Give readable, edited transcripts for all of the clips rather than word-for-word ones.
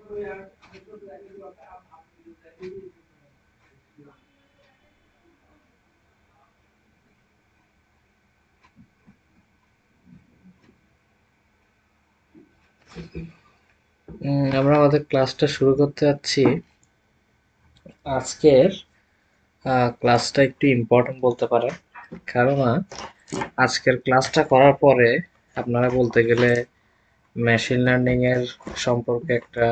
আমরা আমাদের ক্লাসটা শুরু করতে যাচ্ছি। আজকের ক্লাসটা একটু ইম্পর্টেন্ট বলতে পারেন, কারণ আজকের ক্লাসটা করার পরে আপনারা বলতে গেলে মেশিন লার্নিং এর সম্পর্কে একটা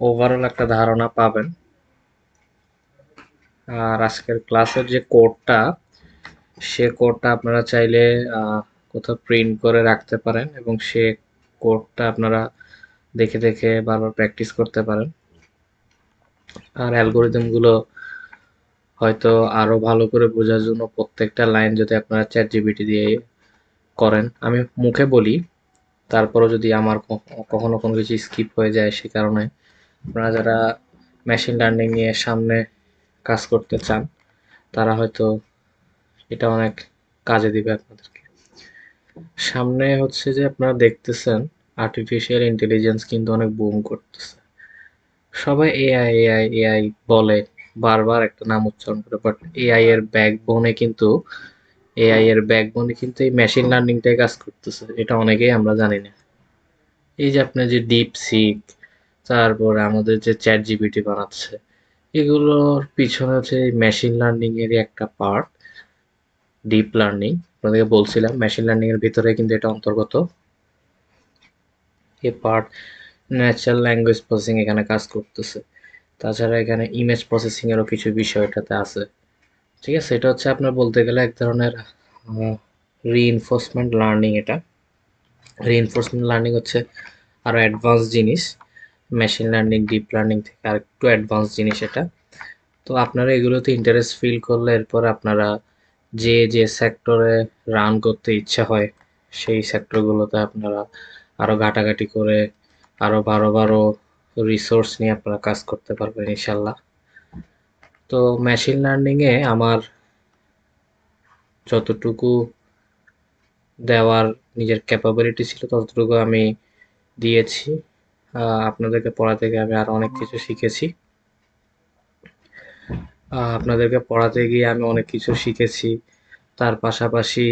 ওভারঅল একটা ধারণা পাবেন। আর আজকের ক্লাসের যে কোডটা, সে কোডটা আপনারা চাইলে কোথাও প্রিন্ট করে রাখতে পারেন এবং সে কোডটা আপনারা দেখে দেখে বারবার প্র্যাকটিস করতে পারেন। আর অ্যালগোরিদমগুলো হয়তো আরো ভালো করে বোঝার জন্য প্রত্যেকটা লাইন যদি আপনারা চ্যাট জিপিটি দিয়ে করেন, আমি মুখে বলি, তারপরও যদি আমার কখনো কোনো কিছু স্কিপ হয়ে যায়, সে কারণে আপনারা যারা মেশিন লার্নিং নিয়ে সামনে কাজ করতে চান, তারা হয়তো এটা অনেক কাজে দিবে আপনাদেরকে। সামনে হচ্ছে যে আপনারা দেখতেছেন আর্টিফিশিয়াল ইন্টেলিজেন্স কিন্তু অনেক বুম করতেছে। সবাই এআই এআই এআই বলে, বারবার একটা নাম উচ্চারণ করে, বাট এআই এর ব্যাকবোনে কিন্তু এই মেশিন লার্নিংটাই কাজ করতেছে, এটা অনেকেই আমরা জানি না। এই যে আপনার যে ডিপ সিক, তারপরে আমাদের যে চ্যাট জিপিটি বানাচ্ছে, এগুলোর পিছনে হচ্ছে এই মেশিন লার্নিং এরই একটা পার্ট, ডিপ লার্নিং। আপনাদেরকে বলছিলাম মেশিন লার্নিং এর ভিতরে কিন্তু এটা অন্তর্গত। এই পার্ট ন্যাচারাল ল্যাঙ্গুয়েজ প্রসেসিং এখানে কাজ করতেছে। তাছাড়া এখানে ইমেজ প্রসেসিং এরও কিছু বিষয় এটাতে আছে। ঠিক আছে, এটা হচ্ছে আপনার বলতে গেলে এক ধরনের রিইনফোর্সমেন্ট লার্নিং। এটা রিইনফোর্সমেন্ট লার্নিং হচ্ছে আরো অ্যাডভান্স জিনিস, মেশিন লার্নিং ডিপ লার্নিং থেকে আর একটু অ্যাডভান্স জিনিস এটা। তো আপনারা এগুলোতে ইন্টারেস্ট ফিল করলে এরপর আপনারা যে যে সেক্টরে রান করতে ইচ্ছা হয়, সেই সেক্টরগুলোতে আপনারা আরো ঘাটাঘাটি করে আরো বারো বারো রিসোর্স নিয়ে আপনারা কাজ করতে পারবেন ইনশাল্লাহ। তো মেশিন লার্নিং এ আমার যতটুকু দেওয়ার নিজের ক্যাপাবিলিটি ছিল ততটুকু আমি দিয়েছি। আপনাদেরকে পড়াতে গিয়ে আমি আরো অনেক কিছু শিখেছি। আপনাদেরকে পড়াতে গিয়ে আমি অনেক কিছু শিখেছি। তার পাশাপাশি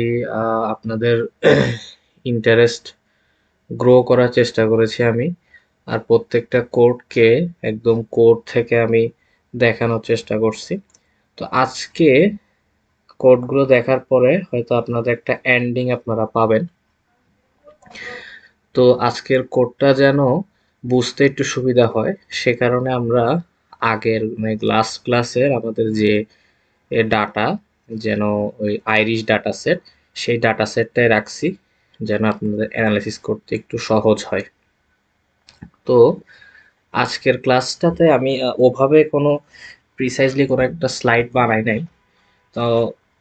আপনাদের ইন্টারেস্ট গ্রো করার চেষ্টা করেছি আমি। আর প্রত্যেকটা কোডকে একদম কোড থেকে আমি দেখানোর চেষ্টা করছি। তো আজকে কোডগুলো দেখার পরে হয়তো আপনাদের একটা এন্ডিং আপনারা পাবেন। তো আজকের কোডটা যেন বুঝতে একটু সুবিধা হয়, সে কারণে আমরা আগের মানে লাস্ট ক্লাসের আমাদের যে ডাটা, যেন ওই আইরিশ ডাটা সেট, সেই ডাটা সেটটাই রাখছি যেন আপনাদের অ্যানালাইসিস করতে একটু সহজ হয়। তো আজকের ক্লাসটাতে আমি ওভাবে কোনো প্রিসাইজলি কোনো একটা স্লাইড বানাই নাই। তো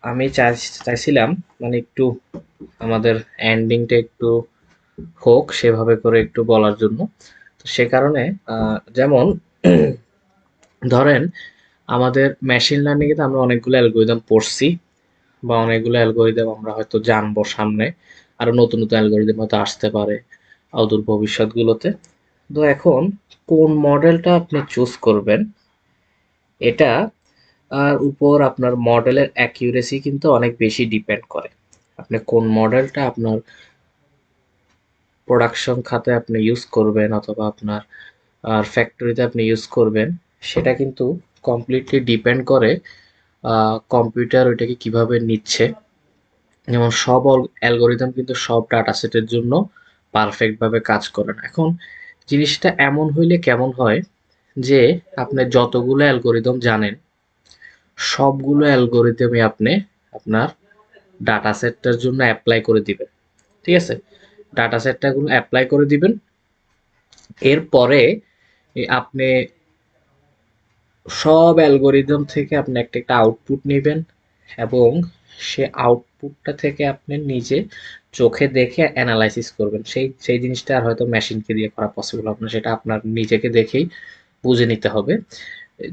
আমি চাইছিলাম মানে একটু আমাদের এন্ডিংটা একটু হোক সেভাবে করে একটু বলার জন্য। তো সে কারণে যেমন ধরেন আমাদের মেশিন লার্নিং এ আমরা অনেকগুলো অ্যালগোরিদম পড়ছি, বা অনেকগুলো অ্যালগোরিদম আমরা হয়তো জানবো সামনে, আরো নতুন নতুন অ্যালগোরিদম হয়তো আসতে পারে অদূর ভবিষ্যৎগুলোতে। তো এখন কোন মডেলটা আপনি চুজ করবেন, এটা আর উপর আপনার মডেলের অ্যাকিউরেসি কিন্তু অনেক বেশি ডিপেন্ড করে। আপনি কোন মডেলটা আপনার প্রোডাকশন খাতে আপনি ইউজ করবেন অথবা আপনার ফ্যাক্টরিতে আপনি ইউজ করবেন, সেটা কিন্তু কমপ্লিটলি ডিপেন্ড করে কম্পিউটার ওইটাকে কিভাবে নিচ্ছে। যেমন সব অ্যালগোরিদম কিন্তু সব ডাটা সেটের জন্য পারফেক্ট ভাবে কাজ করে না। এখন জিনিসটা এমন হইলে কেমন হয় যে আপনি যতগুলো অ্যালগোরিদম জানেন, সবগুলো অ্যালগোরিদমই আপনি আপনার ডাটা সেটটার জন্য অ্যাপ্লাই করে দিবেন। ঠিক আছে, ডাটা সেটটাগুলো অ্যাপ্লাই করে দিবেন। এরপরে আপনি সব অ্যালগোরিদম থেকে আপনি একটা একটা আউটপুট নেবেন এবং সে আউটপুটটা থেকে আপনি নিজে চোখে দেখে অ্যানালাইসিস করবেন। সেই সেই জিনিসটা আর হয়তো মেশিনকে দিয়ে করা পসিবল হবে না, সেটা আপনার নিজেকে দেখেই বুঝে নিতে হবে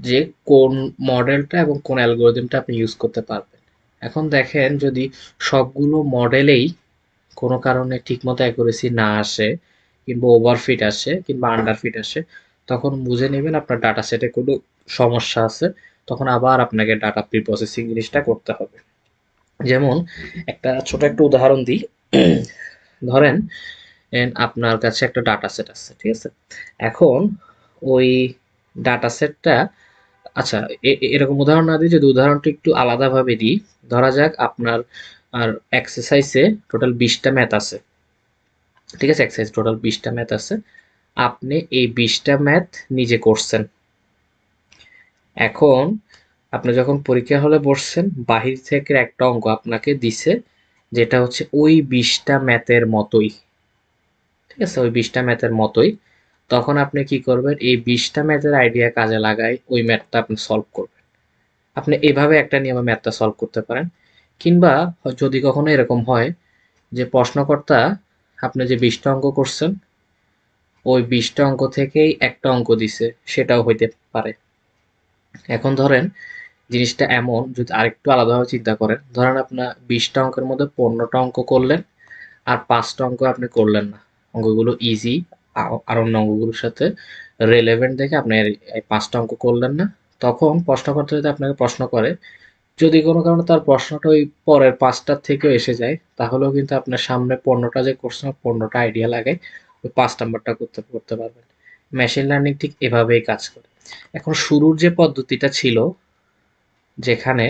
যে কোন মডেলটা এবং কোন অ্যালগোরিদমটা আপনি ইউজ করতে পারবেন। এখন দেখেন যদি সবগুলো মডেলেই কোনো কারণে ঠিকমতো অ্যাকুরেসি না আসে, কিংবা ওভারফিট আসে কিংবা আন্ডারফিট আসে, তখন বুঝে নেবেন আপনার ডাটা সেটে কোনো সমস্যা আছে, তখন আবার আপনাকে ডাটা প্রি প্রসেসিং জিনিসটা করতে হবে। যেমন ছোট একটা উদাহরণ দিই। ধরেন আপনার কাছে একটা ডাটা সেট আছে, ঠিক আছে? এখন ওই ডাটা সেটটা, আচ্ছা, এরকম উদাহরণ না দিই, যদি উদাহরণটা একটু আলাদাভাবে দিই, ধরা যাক আপনার আর এক্সারসাইজে টোটাল 20টা ম্যাথ আছে, ঠিক আছে? এক্সারসাইজ টোটাল 20টা ম্যাথ আছে, আপনি এই 20টা ম্যাথ নিজে করছেন। এখন আপনি যখন পরীক্ষা হলে বসছেন, বাহির থেকে একটা অঙ্ক আপনাকে দিছে, যেটা হচ্ছে ওই 20টা ম্যাথের মতোই, ঠিক আছে? ওই 20টা ম্যাথের মতোই। তখন আপনি কি করবেন, এই 20টা ম্যাথের আইডিয়া কাজে লাগাই ওই ম্যাথটা আপনি সলভ করবেন। আপনি এভাবে একটা নিয়মে ম্যাথটা সলভ করতে পারেন। কিংবা যদি কখনো এরকম হয় যে প্রশ্নকর্তা আপনি যে 20টা অঙ্ক করছেন, ওই 20টা অঙ্ক থেকেই একটা অঙ্ক দিছে, সেটাও হইতে পারে। এখন ধরেন জিনিসটা এমন, যদি আরেকটু আলাদাভাবে চিন্তা করেন, ধরেন আপনার 20টা অঙ্কের মধ্যে 15টা অঙ্ক করলেন আর 5টা অঙ্ক আপনি করলেন না, অঙ্কগুলো ইজি আর অন্য অঙ্কগুলোর সাথে রেলেভেন্ট দেখে আপনি এই 5টা অঙ্ক করলেন না, তখন প্রশ্নকর্তা যদি আপনাকে প্রশ্ন করে, যদি কোনো কারণে তার প্রশ্নটা ওই পরের 5টার থেকেও এসে যায়, তাহলেও কিন্তু আপনার সামনে 15টা যে কোশ্চেন, 15টা আইডিয়া লাগাই ওই 5 নাম্বারটা করতে পারবেন। মেশিন লার্নিং ঠিক এভাবেই কাজ করে। এখন শুরুর যে পদ্ধতিটা ছিল, যেখানে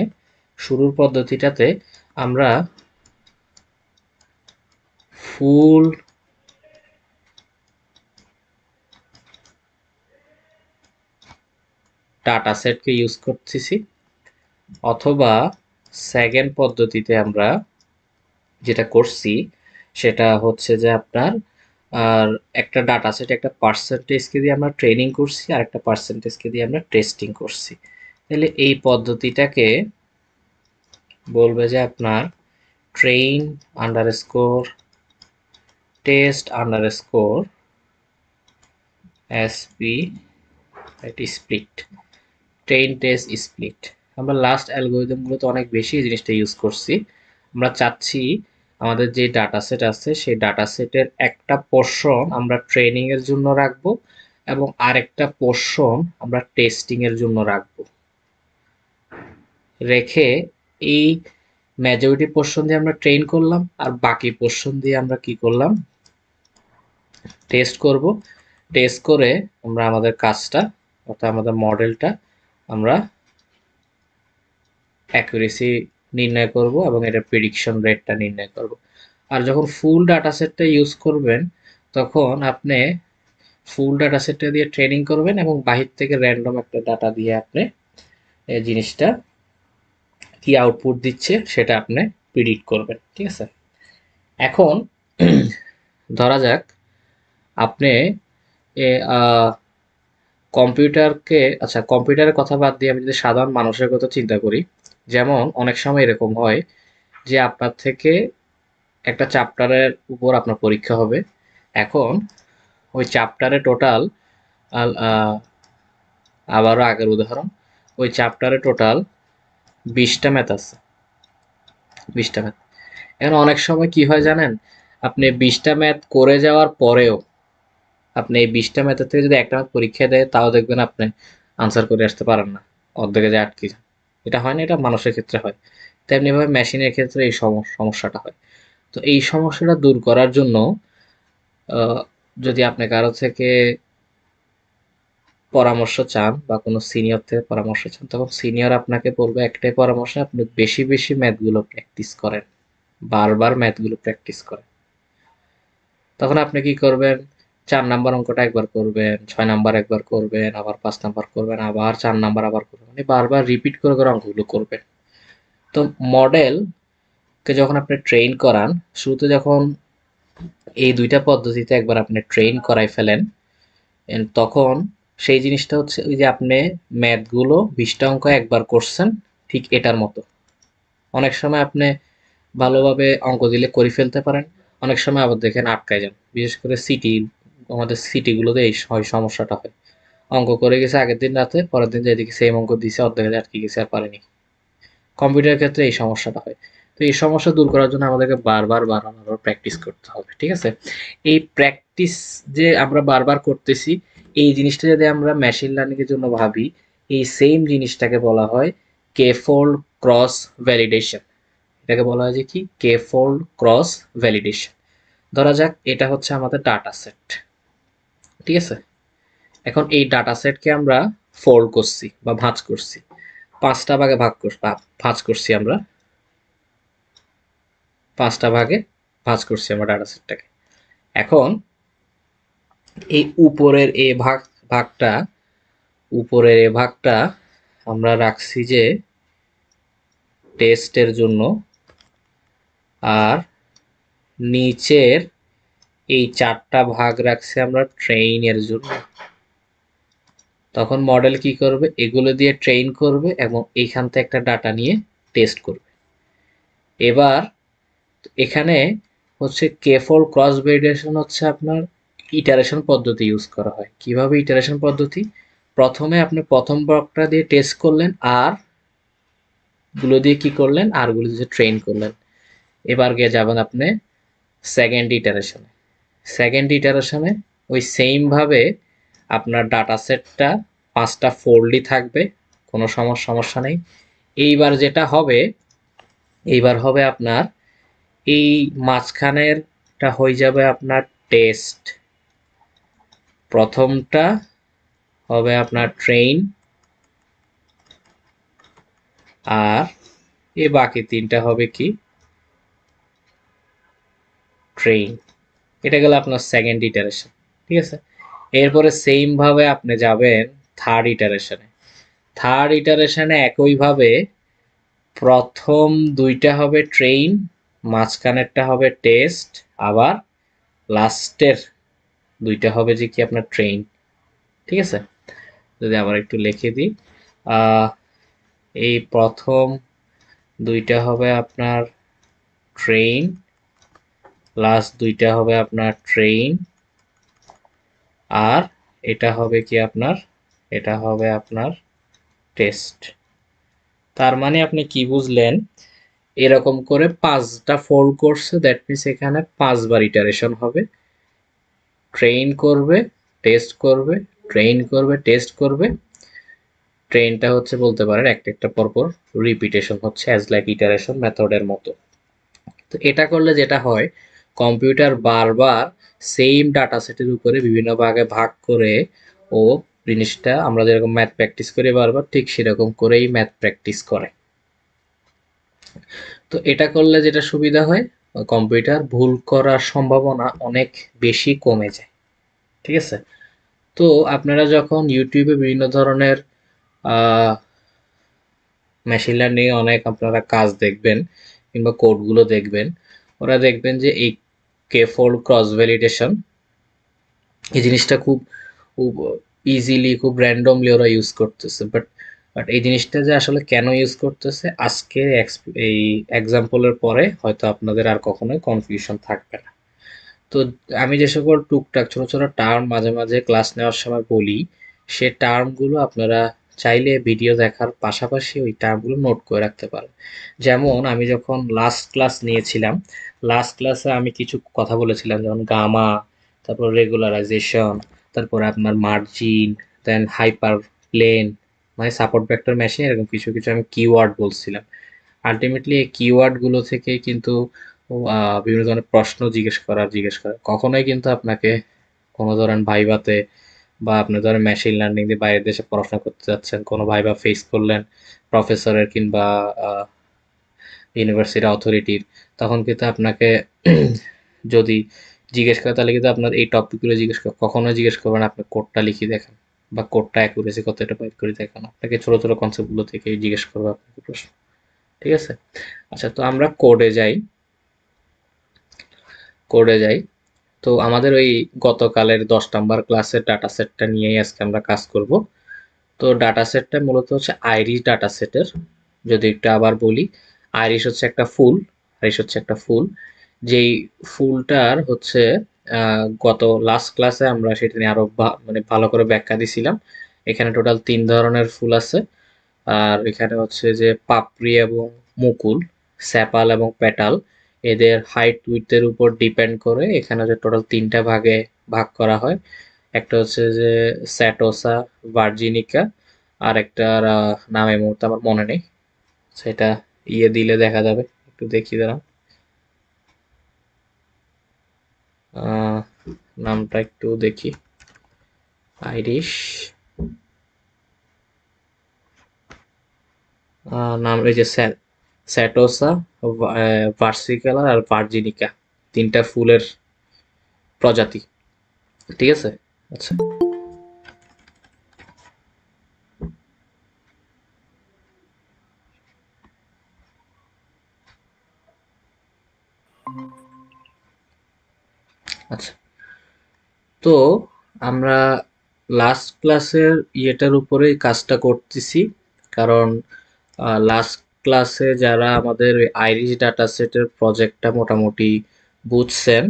শুরুর পদ্ধতিটাতে আমরা ফুল ডাটা সেটকে ইউজ করতেছি, অথবা সেকেন্ড পদ্ধতিতে আমরা যেটা করছি সেটা হচ্ছে যে আপনার আর একটা ডাটা সেট একটা পার্সেন্টেজকে দিয়ে আমরা ট্রেনিং করছি আর একটা পার্সেন্টেজকে দিয়ে আমরা টেস্টিং করছি, তাহলে এই পদ্ধতিটাকে বলবে যে আপনার train underscore test underscore SP split, train test split. আমরা লাস্ট অ্যালগোরিদমগুলোতে অনেক বেশি এই জিনিসটা ইউজ করছি। আমরা চাচ্ছি আমাদের যে ডাটা সেট আছে সেই ডাটা সেটের একটা পোর্শন আমরা ট্রেনিং এর জন্য রাখবো এবং আরেকটা পোর্শন আমরা টেস্টিং এর জন্য রাখবো। রেখে এই মেজরিটি পোর্শন দিয়ে আমরা ট্রেন করলাম আর বাকি পোর্শন দিয়ে আমরা কি করলাম, টেস্ট করব। টেস্ট করে আমরা আমাদের কাজটা, অর্থাৎ আমাদের মডেলটা আমরা অ্যাকুরেসি নির্ণয় করব এবং এটার প্রেডিকশন রেটটা নির্ণয় করব। আর যখন ফুল ডাটা সেটটা ইউজ করবেন, তখন আপনি ফুল ডাটা সেটটা দিয়ে ট্রেনিং করবেন এবং বাহির থেকে র্যান্ডম একটা ডাটা দিয়ে আপনি এই জিনিসটা কি আউটপুট দিচ্ছে সেটা আপনি প্রিডিক্ট করবেন, ঠিক আছে? এখন ধরা যাক আপনি এ, কম্পিউটারকে, আচ্ছা কম্পিউটারের কথা বাদ দিয়ে আমি যদি সাধারণ মানুষের কথা চিন্তা করি, যেমন অনেক সময় এরকম হয় যে আপনার থেকে একটা চ্যাপ্টারের উপর আপনার পরীক্ষা হবে। এখন ওই চ্যাপ্টারে টোটাল, আবারও আগের উদাহরণ, ওই চ্যাপ্টারে টোটাল 20টা ম্যাথ আছে, 20টা ম্যাথ। এখন অনেক সময় কি হয় জানেন, আপনি 20টা ম্যাথ করে যাওয়ার পরেও আপনি এই 20টা ম্যাথের থেকে যদি একটা ম্যাথ পরীক্ষা দেয়, তাও দেখবেন আপনি আনসার করে আসতে পারেন না, অর্ধেকে যে আটকে যান। এটা হয় না, এটা মানুষের ক্ষেত্রে হয়, তেমনিভাবে মেশিনের ক্ষেত্রে এই সমস্যাটা হয়। তো এই সমস্যাটা দূর করার জন্য আহ, যদি আপনি কারো থেকে পরামর্শ চান বা কোনো সিনিয়র থেকে পরামর্শ চান, তখন সিনিয়র আপনাকে বলবে একটাই পরামর্শ, আপনি বেশি বেশি ম্যাথগুলো প্র্যাকটিস করেন, বারবার ম্যাথগুলো প্র্যাকটিস করেন। তখন আপনি কি করবেন, 4 নাম্বার অঙ্কটা একবার করবেন, 6 নাম্বার একবার করবেন, আবার 5 নাম্বার করবেন, আবার 4 নাম্বার আবার করবেন, মানে বারবার রিপিট করে করে অঙ্কগুলো করবেন। তো মডেলকে যখন আপনি ট্রেন করান, শুরুতে যখন এই দুইটা পদ্ধতিতে একবার আপনি ট্রেন করাই ফেলেন, তখন সেই জিনিসটা হচ্ছে ওই যে আপনি ম্যাথগুলো 20টা অঙ্ক একবার করছেন, ঠিক এটার মতো। অনেক সময় আপনি ভালোভাবে অঙ্ক দিলে করে ফেলতে পারেন, অনেক সময় আবার দেখেন আটকায় যান, বিশেষ করে সিটি, আমাদের সিটিগুলোতে এই সমস্যাটা হয়। অঙ্ক করে গেছে আগের দিন রাতে, পরের দিন যেদিকে সেম অঙ্ক দিছে অর্ধেক আটকে গেছে আর পারেনি। কম্পিউটারের ক্ষেত্রে এই সমস্যাটা হয়। তো তো এই সমস্যা দূর করার জন্য আমাদেরকে বারবার বারবার প্র্যাকটিস করতে হবে, ঠিক আছে? এই প্র্যাকটিস যে আমরা বারবার করতেছি, এই জিনিসটা যদি আমরা মেশিন লার্নিং এর জন্য ভাবি, এই সেম জিনিসটাকে বলা হয় কে ফোল্ড ক্রস ভ্যালিডেশন। এটাকে বলা হয় যে কি, কে ফোল্ড ক্রস ভ্যালিডেশন। ধরা যাক এটা হচ্ছে আমাদের ডাটা সেট, ঠিক আছে? এখন এই ডাটা সেটকে আমরা ফোল্ড করছি বা ভাঁজ করছি, 5টা ভাগে ভাঁজ করছি আমরা, 5টা ভাগে ভাঁজ করছি আমরা ডাটা সেটটাকে। এখন এই ভাগটা, উপরের এ ভাগটা আমরা রাখছি যে টেস্টের জন্য, আর নিচের এই 4টা ভাগ রাখছি আমরা ট্রেইনের জন্য। তখন মডেল কি করবে, এগুলো দিয়ে ট্রেন করবে এবং এইখান থেকে একটা ডাটা নিয়ে টেস্ট করবে। এবার এখানে হচ্ছে কে ফোল্ড ক্রস ভ্যালিডেশন হচ্ছে আপনার ইটারেশন পদ্ধতি ইউজ করা হয়। কিভাবে ইটারেশন পদ্ধতি? প্রথমে আপনি প্রথম ব্লকটা দিয়ে টেস্ট করলেন, আর গুলো দিয়ে কি করলেন, আর গুলো দিয়ে ট্রেন করলেন। এবার গিয়ে যাবেন আপনি সেকেন্ড ইটারেশনে। সেকেন্ড ইটারেশনে ওই সেম ভাবে আপনার ডাটা সেটটা 5টা ফোল্ডই থাকবে, কোনো সমস্যা নেই। এইবার হবে আপনার এই মাঝখানেরটা হয়ে যাবে আপনার টেস্ট, প্রথমটা হবে আপনার ট্রেন, আর এই বাকি 3টা হবে কি, ট্রেন। এটা গেল আপনার সেকেন্ড ইটারেশন, ঠিক আছে? এরপরে সেম ভাবে আপনি যাবেন থার্ড ইটারেশনে। থার্ড ইটারেশনে একইভাবে প্রথম 2টা হবে ট্রেন, মাঝখানেরটা হবে টেস্ট, আবার লাস্টের 2টা হবে যে কি আপনার ট্রেন, ঠিক আছে? যদি আবার একটু লিখে দিই, এই প্রথম 2টা হবে আপনার ট্রেন, লাস্ট 2টা হবে আপনার ট্রেন, আর এটা হবে কি আপনার, এটা হবে আপনার টেস্ট। তার মানে আপনি কি বুঝলেন, এরকম করে 5টা ফোল্ড করছে, দ্যাট মিনস এখানে 5বার ইটারেশন হবে। ট্রেন করবে, টেস্ট করবে, ট্রেন করবে, টেস্ট করবে। ট্রেনটা হচ্ছে বলতে পারেন একটা পরপর রিপিটেশন হচ্ছে, অ্যাজ লাইক ইটারেশন মেথডের মতো। তো এটা করলে যেটা হয়, কম্পিউটার বারবার সেম ডাটা সেটের উপরে বিভিন্ন ভাগে ভাগ করে ও জিনিসটা আমরা যেরকম ম্যাথ প্র্যাকটিস করি বারবার, ঠিক সেরকম করেই ম্যাথ প্র্যাকটিস করে। তো এটা করলে যেটা সুবিধা হয়, কম্পিউটার ভুল করার সম্ভাবনা অনেক বেশি কমে যায়, ঠিক আছে? তো আপনারা যখন ইউটিউবে বিভিন্ন ধরনের মেশিন লার্নিং অনেক আপনারা কাজ দেখবেন কিংবা কোডগুলো দেখবেন, ওরা দেখবেন যে এই কে ফোল্ড ক্রস ভ্যালিডেশন, এই জিনিসটা খুব খুব ইজিলি, খুব র্যান্ডমলি ওরা ইউজ করতেছে। বাট এই জিনিসটা যে আসলে কেন ইউজ করতেছে, আজকের এই এক্সাম্পলের পরে হয়তো আপনাদের আর কখনোই কনফিউশন থাকবে না। তো আমি যে সকল টুকটাক ছোট ছোট টার্ম মাঝে মাঝে ক্লাস নেওয়ার সময় বলি, সে টার্মগুলো আপনারা চাইলে ভিডিও দেখার পাশাপাশি ওই টার্মগুলো নোট করে রাখতে পারেন। যেমন আমি যখন লাস্ট ক্লাস নিয়েছিলাম, লাস্ট ক্লাসে আমি কিছু কথা বলেছিলাম, যেমন গামা, তারপর রেগুলারাইজেশন, তারপরে আপনার মার্জিন, দেন হাইপার প্লেন, মানে সাপোর্ট ভেক্টর মেশিন, এরকম কিছু কিছু আমি কিওয়ার্ড বলছিলাম। আলটিমেটলি এই কিওয়ার্ডগুলো থেকে কিন্তু বিভিন্ন ধরনের প্রশ্ন জিজ্ঞেস করা কখনোই কিন্তু আপনাকে কোনো ধরেন ভাইভাতে, বা আপনি ধরেন মেশিন লার্নিং দিয়ে বাইরের দেশে পড়াশোনা করতে যাচ্ছেন, কোনো ভাইভা ফেস করলেন প্রফেসরের কিংবা ইউনিভার্সিটি অথরিটির, তখন কিন্তু আপনাকে যদি জিজ্ঞেস করে, তাহলে কিন্তু আপনার এই টপিকগুলো কখনোই জিজ্ঞেস করবেন আপনি কোডটা লিখে দেখেন বা কোডটা অ্যাকুরেসি কতটা পাইপ করে দেখেন। আপনাকে ছোট ছোট কনসেপ্টগুলো থেকে জিজ্ঞেস করবে আপনাকে প্রশ্ন, ঠিক আছে? আচ্ছা, তো আমরা কোডে যাই। তো আমাদের ওই গতকালের 10 নম্বর ক্লাসের ডাটা সেটটা নিয়েই আজকে আমরা কাজ করব। তো ডাটা সেটটা মূলত হচ্ছে আইরিশ ডাটা সেটের। যদি একটু আবার বলি, আইরিশ হচ্ছে একটা ফুল, যেই ফুলটার হচ্ছে গত লাস্ট ক্লাসে আমরা সেটা নিয়ে আরো মানে ভালো করে ব্যাখ্যা দিছিলাম। এখানে টোটাল 3 ধরনের ফুল আছে, আর এখানে হচ্ছে যে পাপড়ি এবং মুকুল, স্যাপাল এবং পেটাল, এদের হাইট উইডথের উপর ডিপেন্ড করে এখানে যে টোটাল 3টা ভাগে ভাগ করা হয়। একটা হচ্ছে যে স্যাটোসা ভার্জিনিকা, আর একটার নাম এই মুহূর্তে আমার মনে নেই, সেটা দিলে দেখা যাবে, একটু দেখি দাঁড়ান। আহ, নামটা একটু দেখি, আইরিশ নাম এই যে স্যাটোসা, ভার্সিকালা আর ভার্জিনিকা, 3টা ফুলের প্রজাতি, ঠিক আছে। আচ্ছা, আচ্ছা, তো আমরা লাস্ট ক্লাসের ইয়েটার উপরেই কাজটা করতেছি, কারণ লাস্ট ক্লাসে যারা আমাদের আইরিশ ডাটা সেটের প্রজেক্টটা মোটামুটি বুঝছেন,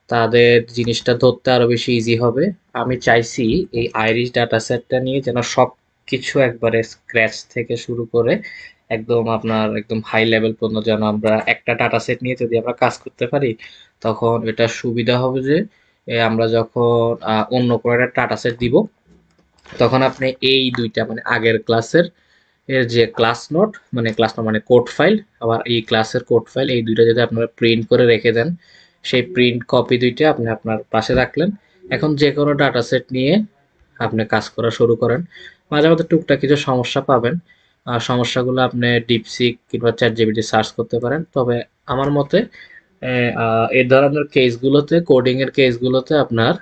তাদের জিনিসটা ধরতে আরো বেশি ইজি হবে। আমি চাইছি এই আইরিশ ডাটা সেটটা নিয়ে যেন সব কিছু একবারে স্ক্র্যাচ থেকে শুরু করে একদম আপনার একদম হাই লেভেল পর্যন্ত যেন আমরা একটা ডাটা সেট নিয়ে যদি আমরা কাজ করতে পারি, তখন এটা সুবিধা হবে যে আমরা যখন অন্য কোনো একটা ডাটা সেট দিব, তখন আপনি এই দুইটা মানে আগের ক্লাসের এর যে ক্লাস নোট মানে কোড ফাইল, আবার এই ক্লাসের কোড ফাইল, এই দুইটা যদি আপনারা প্রিন্ট করে রেখে দেন, সেই প্রিন্ট কপি দুইটা আপনি আপনার পাশে রাখলেন। এখন যে কোনো ডাটা সেট নিয়ে আপনি কাজ করা শুরু করেন। মাঝে মধ্যে টুকটাক কিছু সমস্যা পাবেন, আর সমস্যাগুলো আপনি ডিপসিক কিংবা চ্যাট জিপিটি সার্চ করতে পারেন। তবে আমার মতে এই ধরনের কেসগুলোতে, কোডিং এর কেসগুলোতে আপনার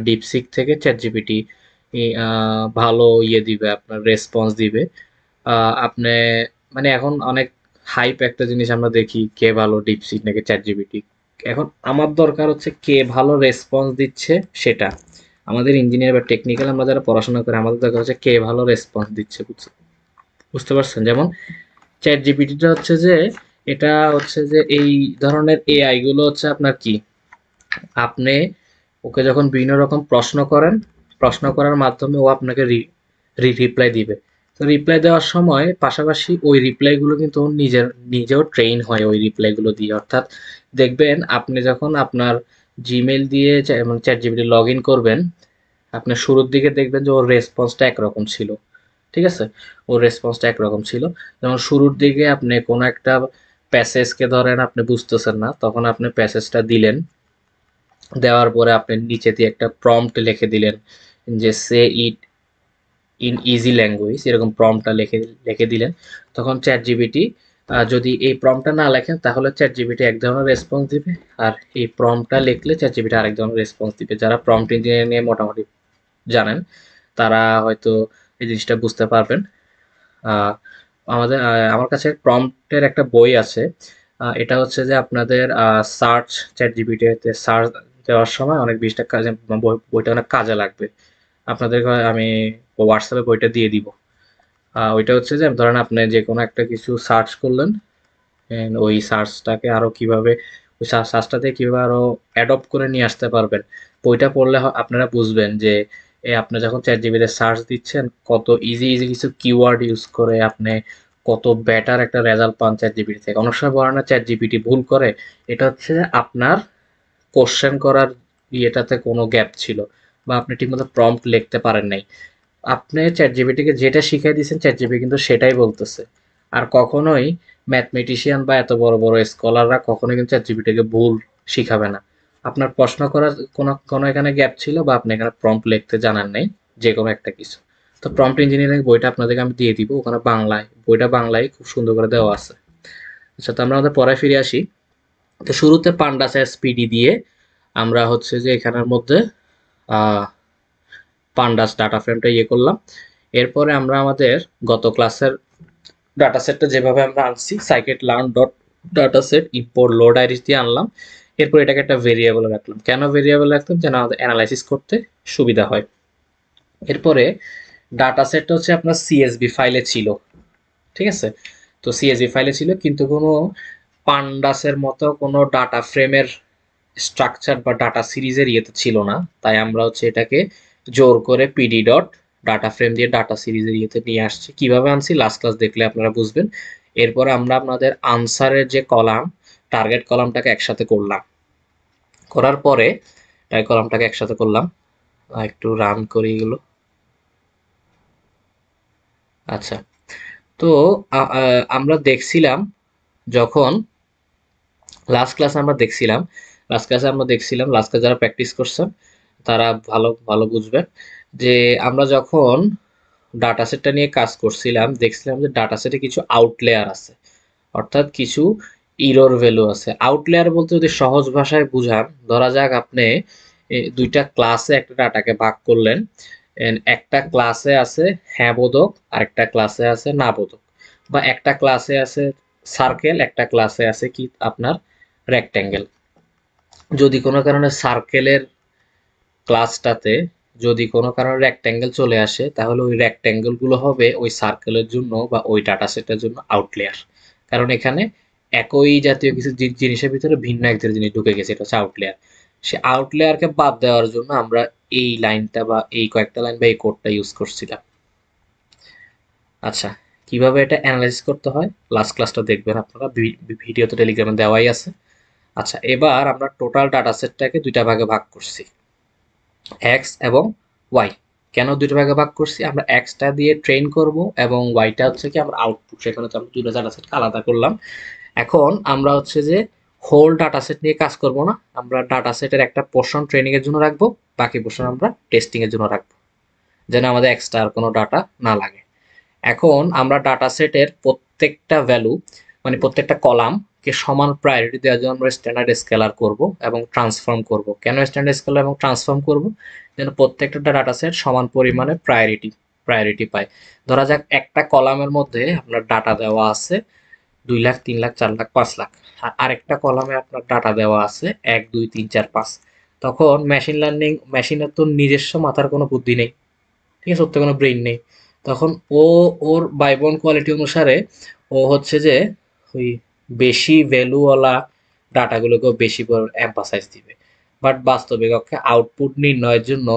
ডিপসিক থেকে চ্যাট জিপিটি ভালো দিবে, আপনার রেসপন্স দিবে। আপনি মানে এখন অনেক হাইপ একটা জিনিস আমরা দেখি, কে ভালো ডিপসিক নাকি চ্যাট জিপিটি। এখন আমার দরকার হচ্ছে কে ভালো রেসপন্স দিচ্ছে সেটা। আমাদের ইঞ্জিনিয়ার বা টেকনিক্যাল আমরা যারা পড়াশোনা করে, আমাদের দরকার হচ্ছে কে ভালো রেসপন্স দিচ্ছে, বুঝতে পারছেন? যেমন চ্যাট জিপিটিটা হচ্ছে যে, এটা হচ্ছে যে এই ধরনের এআই গুলো হচ্ছে আপনার কি, আপনি ওকে যখন বিভিন্ন রকম প্রশ্ন করেন, প্রশ্ন করার মাধ্যমে ও আপনাকে রিপ্লাই দিবে। তো রিপ্লাই দেওয়ার সময় পাশাপাশি ওই রিপ্লাইগুলো কিন্তু ও নিজেও ট্রেন হয় ওই রিপ্লাইগুলো দিয়ে। অর্থাৎ দেখবেন আপনি যখন আপনার জিমেল দিয়ে মানে চ্যাট জিপিটি লগ ইন করবেন, আপনি শুরুর দিকে দেখবেন যে ওর রেসপন্সটা একরকম ছিল, ঠিক আছে? ওর রেসপন্সটা একরকম ছিল। যেমন শুরুর দিকে আপনি কোনো একটা প্যাসেজকে ধরেন আপনি বুঝতেছেন না, তখন আপনি প্যাসেজটা দিলেন, দেওয়ার পরে আপনি নিচে দিয়ে একটা প্রম্পট লিখে দিলেন যে সে ইট ইন ইজি ল্যাঙ্গুয়েজ, এরকম প্রম্পটটা লিখে লিখে দিলেন। তখন চ্যাট জিপিটি যদি এই প্রম্পটটা না লেখেন, তাহলে চ্যাট জিপিটি এক ধরনের রেসপন্স দিবে, আর এই প্রম্পটটা লিখলে চ্যাট জিপিটি আরেক ধরনের রেসপন্স দিবে। যারা প্রম্পট ইঞ্জিনিয়ারিং নিয়ে মোটামুটি জানেন, তারা হয়তো এই জিনিসটা বুঝতে পারবেন। আহ, আমার কাছে প্রম্পটের একটা বই আছে। এটা হচ্ছে যে আপনাদের সার্চ, চ্যাট জিপিটিতে সার্চ দেওয়ার সময় অনেক বেশিটা কাজে, বইটা অনেক কাজে লাগবে। আপনাদেরকে আমি হোয়াটসঅ্যাপে বইটা দিয়ে দিব। ওইটা হচ্ছে যে ধরেন আপনি যে কোনো একটা কিছু সার্চ করলেন, ওই সার্চটাকে আরো কিভাবে, ওই সার্চটাতে কিভাবে আরো অ্যাডপ্ট করে নিয়ে আসতে পারবেন, বইটা পড়লে আপনারা বুঝবেন যে আপনি যখন চ্যাট জিপিটিতে সার্চ দিচ্ছেন, কত ইজি ইজি কিছু কিওয়ার্ড ইউজ করে আপনি কত বেটার একটা রেজাল্ট পান চ্যাট জিপিটি থেকে। অনেক সময় বলে না চ্যাট জিপিটি ভুল করে, এটা হচ্ছে যে আপনার কোশ্চেন করার ইয়েটাতে কোনো গ্যাপ ছিল, বা আপনি ঠিকমতো প্রম্পট লিখতে পারেন নাই। আপনি চ্যাট জিপিটিকে যেটা শিখাই দিয়েছেন, চ্যাট জিপিটি কিন্তু সেটাই বলতেছে। আর কখনোই ম্যাথমেটিশিয়ান বা এত বড় বড় স্কলাররা কখনোই কিন্তু চ্যাট জিপিটিকে ভুল শিখাবে না। আপনার প্রশ্ন করার কোনো কোনো এখানে গ্যাপ ছিল, বা আপনি এখানে প্রম্পট লিখতে জানান নাই, যে কোনো একটা কিছু। তো প্রম্পট ইঞ্জিনিয়ারিং বইটা আপনাদেরকে আমি দিয়ে দিব, ওখানে বাংলায়, বইটা বাংলায় খুব সুন্দর করে দেওয়া আছে। আচ্ছা, তো আমরা আমাদের পড়ায় ফিরে আসি। তো শুরুতে পান্ডাস এসপিডি দিয়ে আমরা হচ্ছে যে এখানের মধ্যে আহ পান্ডাস ডাটা ফ্রেমটা করলাম। এরপরে আমরা আমাদের গত ক্লাসের ডাটা সেটটা যেভাবে আমরা আনছি, scikit learn dot data set import load iris দিয়ে আনলাম। এরপর এটাকে একটা ভেরিয়েবল রাখলাম। কেন ভেরিয়েবল রাখলাম? যেন আমাদের অ্যানালাইসিস করতে সুবিধা হয়। এরপরে ডাটা সেটটা হচ্ছে আপনার সিএসভি ফাইলে ছিল, ঠিক আছে? তো সিএসভি ফাইলে ছিল, কিন্তু কোনো পান্ডাসের মতো কোনো ডাটা ফ্রেমের স্ট্রাকচার বা ডাটা সিরিজের ইয়েতে ছিল না। তাই আমরা হচ্ছে এটাকে জোর করে পিডি ডট ডাটা ফ্রেম দিয়ে ডাটা সিরিজের ইয়েতে নিয়ে আসছি। কিভাবে আনছি লাস্ট ক্লাস দেখলে আপনারা বুঝবেন। এরপরে আমরা আপনাদের আনসারের যে কলাম, টার্গেট কলামটাকে একসাথে করলাম, করার পরে কলামটাকে একসাথে করলাম, একটু রান করি এগুলো। আচ্ছা, তো আমরা দেখছিলাম যখন লাস্ট ক্লাসে আমরা দেখছিলাম লাস্ট ক্লাসে যারা প্র্যাকটিস করছেন তারা ভালো ভালো বুঝবেন যে আমরা যখন ডাটা সেটটা নিয়ে কাজ করছিলাম দেখছিলাম যে ডাটা সেটে কিছু আউটলেয়ার আছে, অর্থাৎ কিছু ইরর ভ্যালু আছে। আউটলেয়ার বলতে যদি সহজ ভাষায় বুঝান, ধরা যাক আপনি দুইটা ক্লাসে একটা ডাটাকে ভাগ করলেন, একটা ক্লাসে আছে হ্যাঁ বোধক আর একটা ক্লাসে আছে না বোধক, বা একটা ক্লাসে আছে সার্কেল, একটা ক্লাসে আছে কি আপনার রেক্ট্যাঙ্গেল। যদি কোনো কারণে সার্কেলের ক্লাসটাতে যদি কোনো কারণে রেক্ট্যাঙ্গেল চলে আসে, তাহলে ওই রেক্ট্যাঙ্গেল গুলো হবে ওই সার্কেলের জন্য বা ওই ডাটা সেটের জন্য আউটলেয়ার। কারণ এখানে একই জাতীয় কিছু জিনিসের ভিতরে ভিন্ন এক ধরনের জিনিস ঢুকে গেছে, এটা হচ্ছে আউটলেয়ার। সে আউটলেয়ারকে বাদ দেওয়ার জন্য আমরা এই লাইনটা বা এই কয়েকটা লাইন বা এই কোডটা ইউজ করছিলাম। আচ্ছা, কিভাবে এটা অ্যানালাইসিস করতে হয় লাস্ট ক্লাসটা দেখবেন আপনারা, ভিডিও তো টেলিগ্রামে দেওয়াই আছে। আচ্ছা, এবার আমরা টোটাল ডাটা সেটটাকে দুইটা ভাগে ভাগ করছি, এক্স এবং ওয়াই। কেন দুইটা ভাগে ভাগ করছি? আমরা এক্সটা দিয়ে ট্রেন করব এবং ওয়াইটা হচ্ছে কি আমরা আউটপুট, সেখানে তো আমরা দুটো ডাটা সেটকে আলাদা করলাম। এখন আমরা হচ্ছে যে হোল ডাটা সেট নিয়ে কাজ করব না, আমরা ডাটা সেটের একটা পোর্শন ট্রেনিং এর জন্য রাখবো, বাকি পোর্শন আমরা টেস্টিং এর জন্য রাখবো, যেন আমাদের এক্সট্রা আর কোনো ডাটা না লাগে। এখন আমরা ডাটা সেটের প্রত্যেকটা ভ্যালু মানে প্রত্যেকটা কলামকে সমান প্রায়োরিটি দেওয়ার জন্য আমরা স্ট্যান্ডার্ড স্কেলার করব এবং ট্রান্সফর্ম করব। কেন স্ট্যান্ডার্ড স্কেলার এবং ট্রান্সফর্ম করব? যেন প্রত্যেকটা ডাটা সেট সমান পরিমাণে প্রায়োরিটি পায়। ধরা যাক একটা কলামের মধ্যে আপনার ডাটা দেওয়া আছে 2 লাখ, 3 লাখ, 4 লাখ, 5 লাখ, আর আরেকটা কলামে আপনার ডাটা দেওয়া আছে 1, 2, 3, 4, 5। তখন মেশিনের তো নিজস্ব মাথার কোনো বুদ্ধি নেই, ঠিক আছে, ওর তো কোনো ব্রেইন নেই। তখন ও ওর বাইবন কোয়ালিটি অনুসারে ও হচ্ছে যে ওই বেশি ভ্যালুওয়ালা ডাটাগুলোকেও বেশি এম্পাসাইজ দিবে। বাট বাস্তবিক অক্ষে আউটপুট নির্ণয়ের জন্য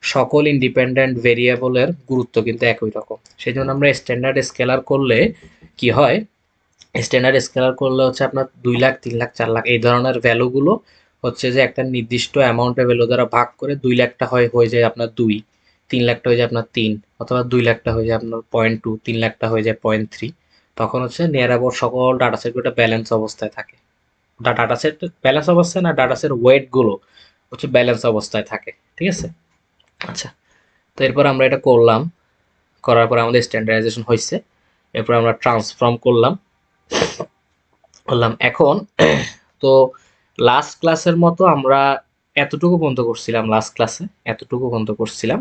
সকল ইন্ডিপেন্ডেন্ট ভেরিয়েবলের গুরুত্ব কিন্তু একই রকম। সেই জন্য আমরা স্ট্যান্ডার্ড স্কেলার করলে কি হয়, স্ট্যান্ডার্ড স্কেলার করলে হচ্ছে আপনার 2 লাখ, 3 লাখ, 4 লাখ এই ধরনের ভ্যালুগুলো হচ্ছে যে একটা নির্দিষ্ট অ্যামাউন্টের ভ্যালু দ্বারা ভাগ করে 2 লাখটা হয়ে যায় আপনার 2, 3 লাখটা হয়ে যায় আপনার 3, অথবা 2 লাখটা হয়ে যায় আপনার 0.2, 3 লাখটা হয়ে যায় 0.3। তখন হচ্ছে নিয়ার অ্যাবাউট সকল ডাটা সেটগুলো ব্যালেন্স অবস্থায় থাকে। ডাটা সেট ব্যালেন্স অবস্থায় না, ডাটা সেট ওয়েট গুলো হচ্ছে ব্যালেন্স অবস্থায় থাকে, ঠিক আছে। আচ্ছা, তো এরপর আমরা এটা করলাম, করার পর আমাদের স্ট্যান্ডার্ডাইজেশন হয়েছে, এরপর আমরা ট্রান্সফর্ম করলাম। এখন তো লাস্ট ক্লাসের মতো আমরা এতটুকু পর্যন্ত করছিলাম, লাস্ট ক্লাসে এতটুকু পর্যন্ত করছিলাম।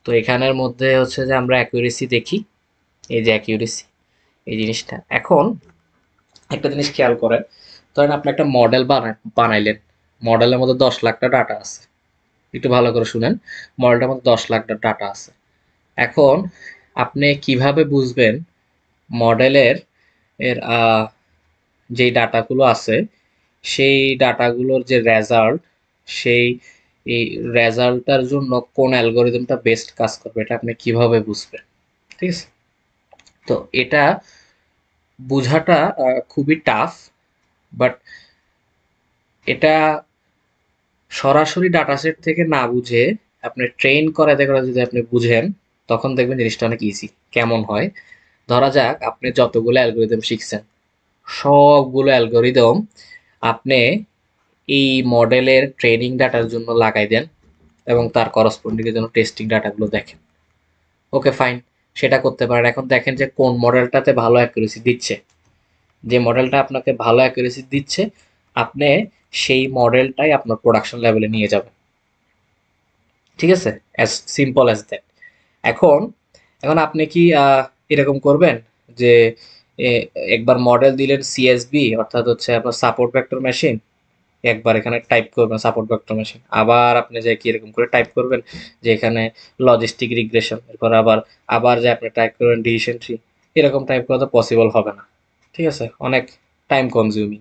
তো এখানের মধ্যে হচ্ছে যে আমরা অ্যাকুরেসি দেখি, এই যে অ্যাকুরেসি এই জিনিসটা। এখন একটা জিনিস খেয়াল করেন, ধরেন আপনি একটা মডেল বানাইলেন, মডেলের মধ্যে 10 লাখটা ডাটা আছে, একটু ভালো করে শুনেন, মডেলটার মধ্যে 10 লাখটা ডাটা আছে। এখন আপনি কিভাবে বুঝবেন মডেলের এর যেই ডাটাগুলো আছে সেই ডাটাগুলোর যে রেজাল্ট, সেই এই রেজাল্টটার জন্য কোন অ্যালগোরিদমটা বেস্ট কাজ করবে, এটা আপনি কিভাবে বুঝবেন? ঠিক আছে, তো এটা বোঝাটা খুবই টাফ, বাট এটা সরাসরি ডাটা সেট থেকে না বুঝে আপনি ট্রেন করাতে করাতে যদি আপনি বুঝেন, তখন দেখবেন জিনিসটা অনেক ইজি। কেমন হয়, ধরা যাক আপনি যতগুলো অ্যালগোরিদম শিখছেন, সবগুলো অ্যালগোরিদম আপনি এই মডেলের ট্রেনিং ডাটার জন্য লাগাই দেন এবং তার করসপন্ডিং এর জন্য টেস্টিং ডাটাগুলো দেখেন। ওকে ফাইন, সেটা করতে পারেন। এখন দেখেন যে কোন মডেলটাতে ভালো অ্যাকুরেসি দিচ্ছে, যে মডেলটা আপনাকে ভালো অ্যাকুরেসি দিচ্ছে আপনি সেই মডেলটাই আপনার প্রোডাকশন লেভেলে নিয়ে যাবেন, ঠিক আছে, অ্যাজ সিম্পল অ্যাজ দ্যাট। এখন এখন আপনি কি এরকম করবেন যে একবার মডেল দিলেন সিএসবি, অর্থাৎ হচ্ছে আপনার সাপোর্ট ভেক্টর মেশিন, একবার এখানে টাইপ করবেন সাপোর্ট ভেক্টর মেশিন, আবার আপনি যে কি এরকম করে টাইপ করবেন যে এখানে লজিস্টিক রিগ্রেশন, এরপর আবার আবার যে আপনি টাইপ করবেন ডিসিশন ট্রি, এরকম টাইপ করা তো পসিবল হবে না, ঠিক আছে, অনেক টাইম কনজিউমিং।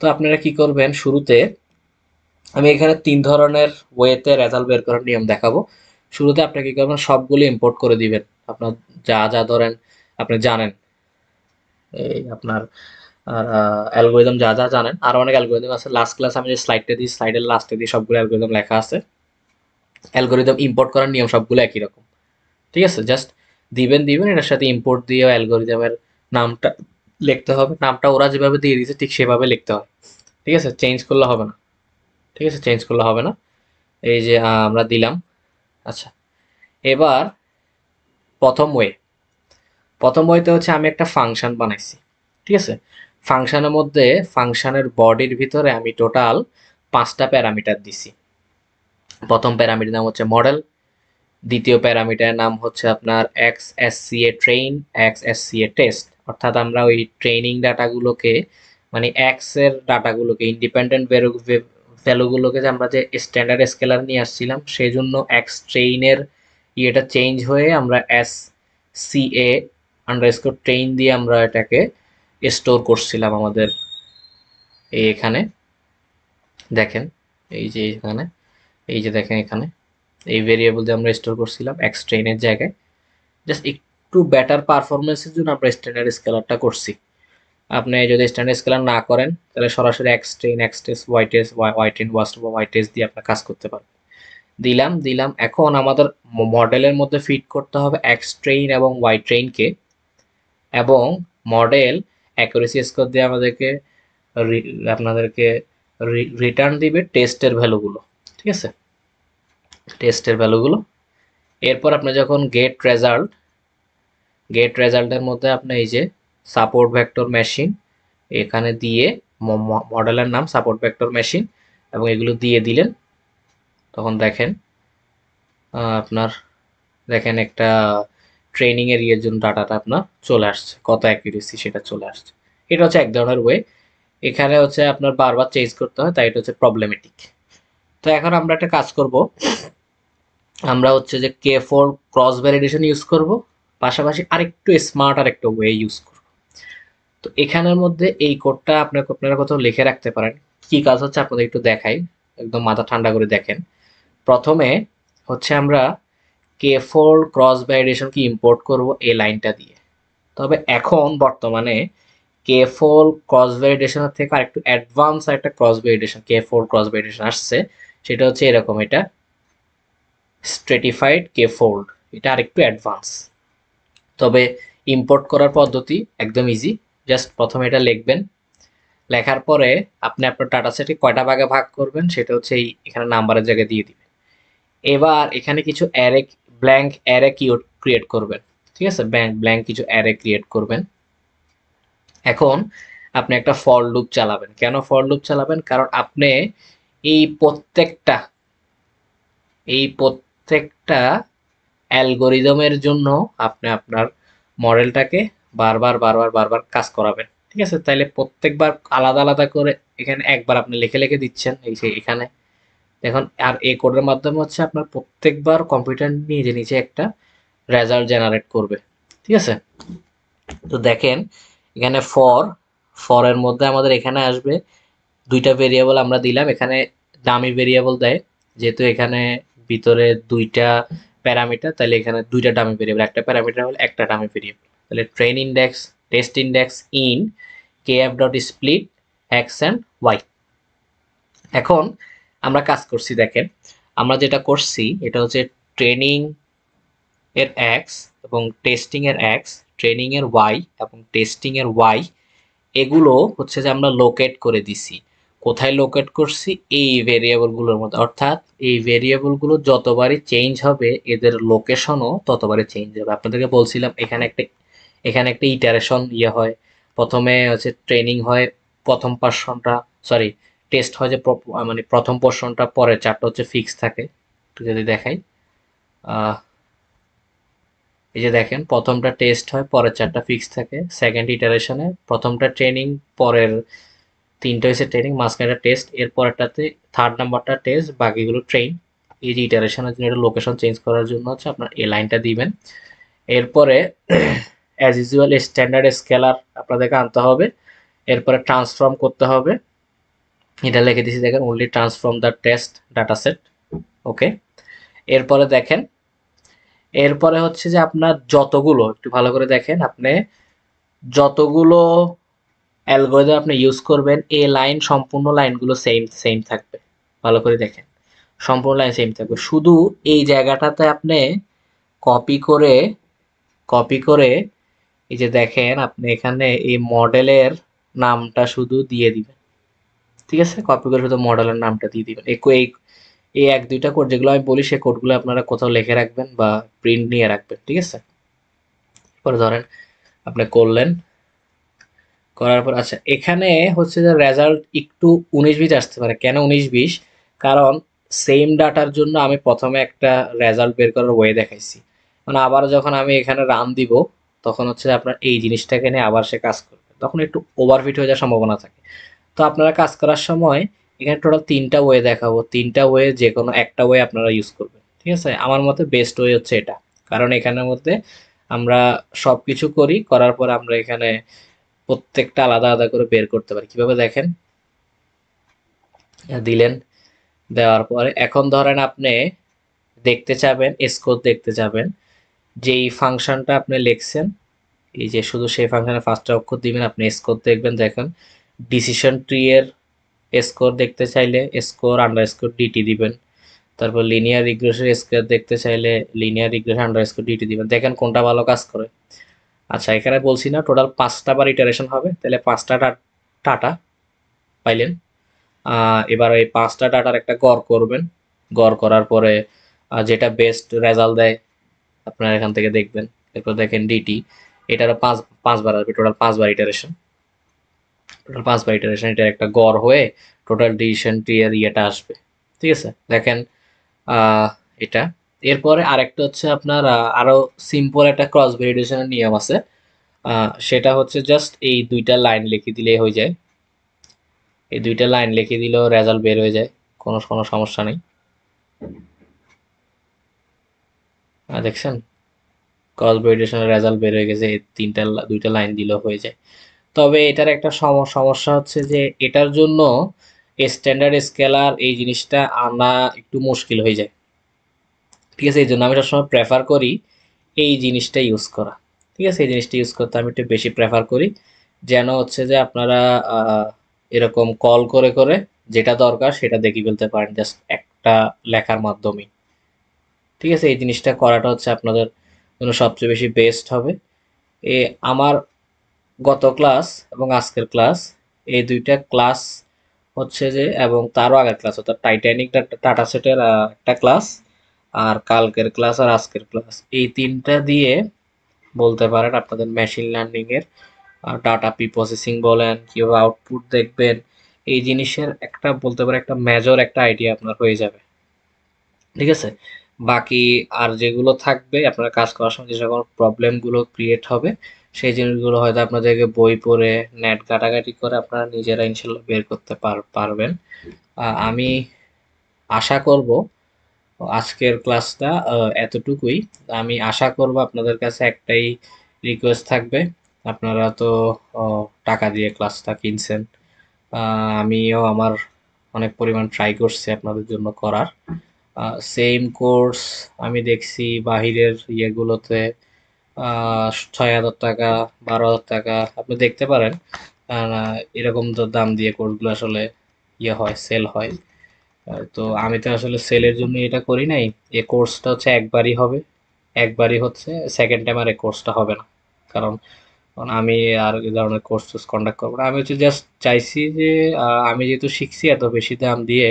তো আপনারা কি করবেন, শুরুতে আমি এখানে 3 ধরনের ওয়েতে রেজাল্ট বের করার নিয়ম দেখাবো। শুরুতে আপনি কি করবেন, সবগুলো ইম্পোর্ট করে দিবেন আপনার যা যা ধরেন আপনি জানেন, এই আপনার অ্যালগোরিদম যা যা জানেন, আরো অনেক অ্যালগোরিদম আছে। লাস্ট ক্লাস আমি যে স্লাইডটা দিই, স্লাইডের লাস্টে দিয়ে সবগুলো অ্যালগোরিদম লেখা আছে। অ্যালগোরিদম ইম্পোর্ট করার নিয়ম সবগুলো একই রকম, ঠিক আছে? জাস্ট দিবেন এটার সাথে ইম্পোর্ট দিয়ে অ্যালগোরিদমের নামটা লিখতে হবে, নামটা ওরা যেভাবে দিয়ে দিয়েছে ঠিক সেভাবে লিখতে হবে, ঠিক আছে? চেঞ্জ করলে হবে না, ঠিক আছে? চেঞ্জ করলে হবে না। এই যে আমরা দিলাম। আচ্ছা, এবার প্রথম ওয়ে, প্রথম ওয়েতে হচ্ছে আমি একটা ফাংশন বানাইছি, ঠিক আছে? ফাংশনের মধ্যে ফাংশনের বডির ভিতরে আমি টোটাল 5টা প্যারামিটার দিছি। প্রথম প্যারামিটার নাম হচ্ছে মডেল, দ্বিতীয় প্যারামিটারের নাম হচ্ছে আপনার এক্স এস সি এ ট্রেইন, এক্স এস সি এ টেস্ট। অর্থাৎ আমরা ওই ট্রেনিং ডাটাগুলোকে, মানে এক্স এর ডাটাগুলোকে, ইন্ডিপেন্ডেন্ট ভ্যালুগুলোকে যে আমরা যে স্ট্যান্ডার্ড স্কেলার নিয়ে আসছিলাম, সেই জন্য এক্স ট্রেইনের ইয়েটা চেঞ্জ হয়ে আমরা S C A underscore train দিয়ে আমরা এটাকে স্টোর করছিলাম আমাদের এখানে। দেখেন এই যে এখানে, এই যে দেখেন এখানে এই ভেরিয়েবল দিয়ে আমরা স্টোর করছিলাম এক্স ট্রেইনের জায়গায়। জাস্ট একটু বেটার পারফরমেন্সের জন্য আমরা স্ট্যান্ডার্ড স্কেলারটা করছি। আপনি যদি স্ট্যান্ডার্ড স্কেলার না করেন তাহলে সরাসরি X train, X test, Y test, Y train, ওয়াস্ট বা ওয়াই টেস্ট দিয়ে আপনার কাজ করতে পারবেন। দিলাম এখন আমাদের মডেলের মধ্যে ফিট করতে হবে এক্স ট্রেইন এবং ওয়াই ট্রেইনকে, এবং মডেল অ্যাকুরেসি স্কোর দিয়ে আমাদেরকে আপনাদেরকে রিটার্ন দিবে টেস্টের ভ্যালুগুলো, ঠিক আছে? টেস্টের ভ্যালুগুলো। এরপর আপনি যখন গেট রেজাল্টের মধ্যে আপনি এই যে সাপোর্ট ভেক্টর মেশিন এখানে দিয়ে, মডেলের নাম সাপোর্ট ভেক্টর মেশিন, এবং এগুলো দিয়ে দিলেন, তখন দেখেন আপনার, দেখেন একটা ট্রেনিং এর ইয়ের জন্য ডাটাটা আপনার চলে আসছে, কত অ্যাকুরেসি সেটা চলে আসছে। এটা হচ্ছে এক ধরনের ওয়ে। এখানে হচ্ছে আপনার বারবার চেঞ্জ করতে হয়, তাই এটা হচ্ছে প্রবলেমেটিক। তো এখন আমরা একটা কাজ করব, আমরা হচ্ছে যে K four cross validation use করব, পাশাপাশি আরেকটু স্মার্ট আরেকটা ওয়ে ইউজ করব। তো এখানের মধ্যে এই কোডটা আপনারা কোথাও লিখে রাখতে পারেন। কি কাজ হচ্ছে আপনাদের একটু দেখাই, একদম মাথা ঠান্ডা করে দেখেন। প্রথমে হচ্ছে আমরা কে ফোর ক্রস ভ্যালিডেশনকে ইম্পোর্ট করব এই লাইনটা দিয়ে। তবে এখন বর্তমানে কে ফোর ক্রস ভ্যালিডেশনের থেকে আরেকটু অ্যাডভান্স একটা cross validation, K four cross validation আসছে। সেটা হচ্ছে এরকম, এটা স্ট্রেটিফাইড কে ফোল্ড, এটা আরেকটু অ্যাডভান্স। তবে ইম্পোর্ট করার পদ্ধতি একদম ইজি। জাস্ট প্রথমে এটা লিখবেন, লেখার পরে আপনি আপনার ডাটা সেটকে কয়টা ভাগে ভাগ করবেন সেটা হচ্ছে এই এখানে নাম্বারের জায়গায় দিয়ে দিবেন। এবার এখানে কিছু অ্যারে, ব্ল্যাঙ্ক অ্যারে ক্রিয়েট করবেন, ঠিক আছে? ব্ল্যাঙ্ক কিছু অ্যারে ক্রিয়েট করবেন। এখন আপনি একটা ফর লুপ চালাবেন। কেন ফর লুপ চালাবেন? কারণ আপনি এই প্রত্যেকটা এই প্রত্যেকটা অ্যালগোরিদমের জন্য আপনি আপনার মডেলটাকে বারবার কাজ করাবেন, ঠিক আছে? তাইলে প্রত্যেকবার আলাদা আলাদা করে, এখানে একবার আপনি লিখে দিচ্ছেন এই যে এখানে দেখুন। আর এই কোডের মাধ্যমে হচ্ছে আপনার প্রত্যেকবার কম্পিউটার নিজে নিজে একটা রেজাল্ট জেনারেট করবে, ঠিক আছে? তো দেখেন এখানে ফরের মধ্যে আমাদের এখানে আসবে দুইটা ভেরিয়েবল আমরা দিলাম। এখানে ডামি ভেরিয়েবল দেয়, যেহেতু এখানে ভিতরে দুইটা প্যারামিটার, তাহলে এখানে দুইটা ডামি ভেরিয়েবল, একটা প্যারামিটার হলে একটা ডামি ভেরিয়েবল। তাহলে train index, test index in kf dot split X and Y. এখন আমরা কাজ করছি, দেখেন আমরা যেটা করছি এটা হচ্ছে ট্রেনিং এর এক্স এবং টেস্টিং এর এক্স, ট্রেনিং এর ওয়াই এবং টেস্টিং এর ওয়াই, এগুলো হচ্ছে যে আমরা লোকেট করে দিছি। কোথায় লোকেট করছি? এই ভেরিয়েবলগুলোর মধ্যে। অর্থাৎ এই ভেরিয়েবলগুলো যতবারই চেঞ্জ হবে এদের লোকেশনও ততবারই চেঞ্জ হবে। আপনাদেরকে বলছিলাম এখানে একটা ইটারেশন ইয়ে হয়। প্রথমে হচ্ছে ট্রেনিং হয়, প্রথম পার্সনটা, সরি, টেস্ট হয় যে মানে প্রথম পোর্শনটা, পরের চারটা হচ্ছে ফিক্স থাকে। একটু যদি দেখাই, এই যে দেখেন প্রথমটা টেস্ট হয়, পরের চারটা ফিক্স থাকে। সেকেন্ড ইটারেশনে প্রথমটা ট্রেনিং, পরের তিনটা হচ্ছে ট্রেনিং, মাঝখানে টেস্ট, এর পরেরটাতে থার্ড নাম্বারটা টেস্ট, বাকিগুলো ট্রেন। এই যে ইটারেশনের জন্য এটা লোকেশন চেঞ্জ করার জন্য হচ্ছে আপনার এই লাইনটা দিবেন। এরপরে অ্যাজ ইউজুয়াল স্ট্যান্ডার্ড স্কেলার আপনাদেরকে আনতে হবে। এরপরে ট্রান্সফর্ম করতে হবে, এটা লিখে দিয়েছি দেখেন, only transform the test data set. Okay, এরপরে দেখেন, এরপরে হচ্ছে যে আপনার যতগুলো, একটু ভালো করে দেখেন, আপনি যতগুলো অ্যালগরিদম আপনি ইউজ করবেন, এই লাইন সম্পূর্ণ লাইনগুলো সেম সেম থাকবে। ভালো করে দেখেন, সম্পূর্ণ লাইন সেম থাকবে, শুধু এই জায়গাটাতে আপনি কপি করে কপি করে এই যে দেখেন আপনি এখানে এই মডেলের নামটা শুধু দিয়ে দিবেন। ঠিক আছে, কপি করে শুধু মডেলের নামটা দিয়ে দিবেন। এই এক দুইটা কোড যেগুলো আমি বলি সেই কোডগুলো আপনারা কোথাও লিখে রাখবেন বা প্রিন্ট নিয়ে রাখবেন। ঠিক আছে, পরে ধরেন আপনি করলেন, করার পর আচ্ছা এখানে হচ্ছে যে রেজাল্ট একটু 19-20 আসতে পারে। কেন 19-20? কারণ সেম ডাটার জন্য আমি প্রথমে একটা রেজাল্ট বের করার ওয়ে দেখাইছি, মানে আবার যখন আমি এখানে রান দিব তখন হচ্ছে আপনার এই জিনিসটাকে নিয়ে আবার সে কাজ করবে, তখন একটু ওভারফিট হয়ে যাওয়ার সম্ভাবনা থাকে। তো আপনারা কাজ করার সময় এখানে টোটাল 3টা ওয়ে দেখাবো, 3টা ওয়ে যে কোনো একটা ওয়ে আপনারা ইউজ করবেন। ঠিক আছে, আমার মতে বেস্ট ওয়ে হচ্ছে এটা, কারণ এখানের মধ্যে আমরা সব কিছু করি, করার পর আমরা এখানে প্রত্যেকটা আলাদা আলাদা করে বের করতে পারি। কিভাবে দেখেন, দিলেন, দেওয়ার পরে এখন ধরেন আপনি দেখতে চাবেন, স্কোর দেখতে চাবেন, যেই ফাংশনটা আপনি লিখছেন এই যে শুধু সেই ফাংশনের ফার্স্টটা অক্ষর দিবেন, আপনি স্কোর দেখবেন। দেখেন ডিসিশন ট্রি এর স্কোর দেখতে চাইলে স্কোর আন্ডারস্কোর ডিটি দিবেন। তারপর লিনিয়ার রিগ্রেশন স্কোর দেখতে চাইলে লিনিয়ার রিগ্রেশন আন্ডারস্কোর ডিটি দিবেন। দেখেন কোনটা ভালো কাজ করে। আচ্ছা এখানে বলছি না টোটাল 5টা বার ইটারেশন হবে, তাহলে 5টা ডাটা পাইলেন। এবার এই 5টা ডাটার একটা গড় করবেন, গড় করার পরে যেটা বেস্ট রেজাল্ট দেয় আপনারা এখান থেকে দেখবেন। এরপর দেখেন ডিটি, এটারও পাঁচবার আসবে, টোটাল 5বার ইটারেশন, টোটাল 5বার ইটারেশন, এটার একটা গড় হয়ে টোটাল ডিসিশন ট্রি এর ইয়েটা আসবে। ঠিক আছে, দেখেন আহ, এটা। এরপরে আরেকটা হচ্ছে আপনার আরো সিম্পল একটা ক্রস ভ্যালিডেশনের নিয়ম আছে। সেটা হচ্ছে জাস্ট এই দুইটা লাইন লিখে দিলেই হয়ে যায়, এই দুইটা লাইন লিখে দিলেও রেজাল্ট বের হয়ে যায়, কোনো কোনো সমস্যা নেই। দেখছেন ক্রস ভ্যালিডেশনের রেজাল্ট বের হয়ে গেছে, এই দুইটা লাইন দিলেও হয়ে যায়। তবে এটার একটা সমস্যা হচ্ছে যে এটার জন্য স্ট্যান্ডার্ড স্কেলার এই জিনিসটা আনা একটু মুশকিল হয়ে যায়। ঠিক আছে, এই জন্য আমি সবসময় প্রেফার করি এই জিনিসটা ইউজ করা। ঠিক আছে, এই জিনিসটা ইউজ করতে আমি একটু বেশি প্রেফার করি, যেন হচ্ছে যে আপনারা এরকম কল করে করে যেটা দরকার সেটা দেখে ফেলতে পারেন জাস্ট একটা লেখার মাধ্যমে। ঠিক আছে, এই জিনিসটা করাটা হচ্ছে আপনাদের জন্য সবচেয়ে বেশি বেস্ট হবে। এ আমার গত ক্লাস এবং আজকের ক্লাস, এই দুইটা ক্লাস হচ্ছে যে, এবং তারও আগের ক্লাস অর্থাৎ টাইটানিক ডাটা সেটের একটা ক্লাস, আর কালকের ক্লাস আর আজকের ক্লাস, এই তিনটা দিয়ে বলতে পারেন আপনাদের মেশিন লার্নিং এর ডাটা প্রি প্রসেসিং বলেন, কিভাবে আউটপুট দেখবেন, এই জিনিসের একটা বলতে পারে একটা মেজর একটা আইডিয়া আপনার হয়ে যাবে। ঠিক আছে, বাকি আর যেগুলো থাকবে আপনারা কাজ করার সময় যে সকল প্রবলেমগুলো ক্রিয়েট হবে সেই জিনিসগুলো হয়তো আপনাদেরকে বই পড়ে নেট ঘাটাঘাটি করে আপনারা নিজেরা ইনশাল্লাহ বের করতে পারবেন। আমি আশা করব আজকের ক্লাসটা এতটুকুই। আমি আশা করব আপনাদের কাছে একটাই রিকোয়েস্ট থাকবে, আপনারা তো টাকা দিয়ে ক্লাসটা কিনছেন, আমিও আমার অনেক পরিমাণ ট্রাই করছি আপনাদের জন্য করার। সেম কোর্স আমি দেখছি বাহিরের ইয়েগুলোতে 6,000 টাকা, 12,000 টাকা আপনি দেখতে পারেন। এরকম তো দাম দিয়ে কোর্সগুলো আসলে ইয়ে হয়, সেল হয়। তো আমি তো আসলে সেলের জন্য এটা করি নাই। এই কোর্সটা হচ্ছে একবারই হবে, একবারই হচ্ছে, সেকেন্ড টাইম আর এই কোর্সটা হবে না। কারণ কারণ আমি আর এই ধরনের কোর্স টোর্স কন্ডাক্ট করবো না। আমি হচ্ছে জাস্ট চাইছি যে আমি যেহেতু শিখছি এত বেশি দাম দিয়ে,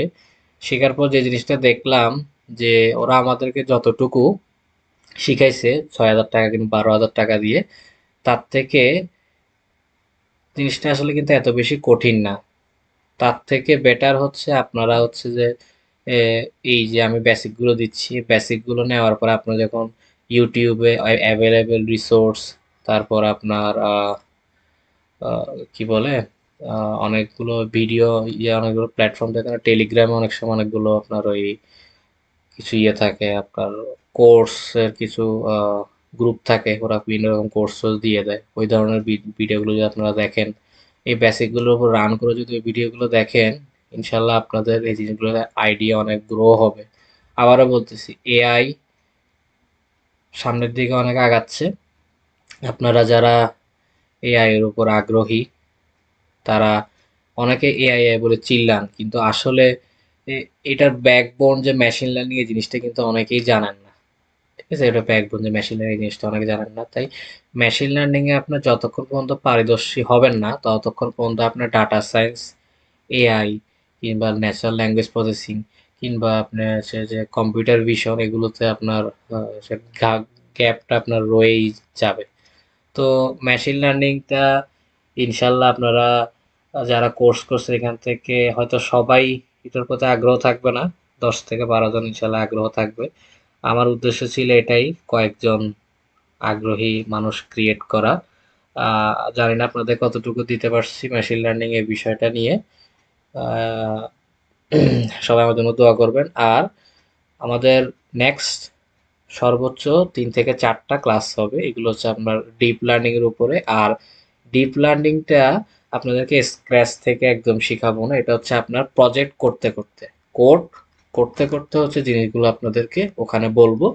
শেখার পর যে জিনিসটা দেখলাম যে ওরা আমাদেরকে যতটুকু শিখাইছে 6,000 টাকা কিংবা 12,000 টাকা দিয়ে, তার থেকে জিনিসটা আসলে কিন্তু এত বেশি কঠিন না। তার থেকে বেটার হচ্ছে আপনারা হচ্ছে যে এ, এই যে আমি বেসিক গুলো দিচ্ছি, বেসিক গুলো নেওয়ার পর আপনার যখন ইউটিউবে অ্যাভেলেবেল রিসোর্স, তারপর আপনার কি বলে অনেকগুলো ভিডিও, অনেকগুলো প্ল্যাটফর্ম থাকে না, টেলিগ্রামে অনেক সময় অনেকগুলো আপনার ওই কিছু ইয়ে থাকে, আপনার কোর্সের কিছু গ্রুপ থাকে, ওরা বিভিন্ন রকম কোর্স দিয়ে দেয়। ওই ধরনের ভিডিওগুলো যদি আপনারা দেখেন, এই বেসিকগুলোর উপর রান করে যদি ওই ভিডিওগুলো দেখেন, ইনশাল্লাহ আপনাদের এই জিনিসগুলোর আইডিয়া অনেক গ্রো হবে। আবারও বলতেছি, এআই সামনের দিকে অনেক আগাচ্ছে। আপনারা যারা এআই এর উপর আগ্রহী, তারা অনেকে এআই এআই বলে চিল্লান, কিন্তু আসলে এটার ব্যাকবোন যে মেশিন লার্নিং এই জিনিসটা কিন্তু অনেকেই জানেন না। ঠিক আছে, এটা ব্যাকবোন যে মেশিন লার্নিং জিনিসটা অনেকে জানেন না। তাই মেশিন লার্নিং এ আপনার যতক্ষণ পর্যন্ত পারদর্শী হবেন না ততক্ষণ পর্যন্ত আপনার ডাটা সায়েন্স, এআই কিংবা ন্যাচারাল ল্যাঙ্গুয়েজ প্রসেসিং কিংবা আপনার হচ্ছে যে কম্পিউটার ভিশন এগুলোতে আপনার গ্যাপটা আপনার রয়েই যাবে। তো মেশিন লার্নিংটা ইনশাল্লাহ আপনারা যারা কোর্স করছে এখান থেকে হয়তো সবাই এটার প্রতি আগ্রহ থাকবে না, 10 থেকে 12 জন ইনশাল্লাহ আগ্রহ থাকবে। আমার উদ্দেশ্য ছিল এটাই, কয়েকজন আগ্রহী মানুষ ক্রিয়েট করা। জানি না আপনাদের কতটুকু দিতে পারছি মেশিন লার্নিং এর বিষয়টা নিয়ে। আহ, সবাই আমার জন্য দোয়া করবেন। আর আমাদের নেক্সট সর্বোচ্চ 3 থেকে 4টা ক্লাস হবে, এগুলো হচ্ছে আপনার ডিপ লার্নিং এর উপরে। আর ডিপ লার্নিংটা আপনাদেরকে স্ক্র্যাচ থেকে একদম শিখাবো না, এটা হচ্ছে আপনার প্রজেক্ট করতে করতে, কোড করতে করতে হচ্ছে জিনিসগুলো আপনাদেরকে ওখানে বলবো।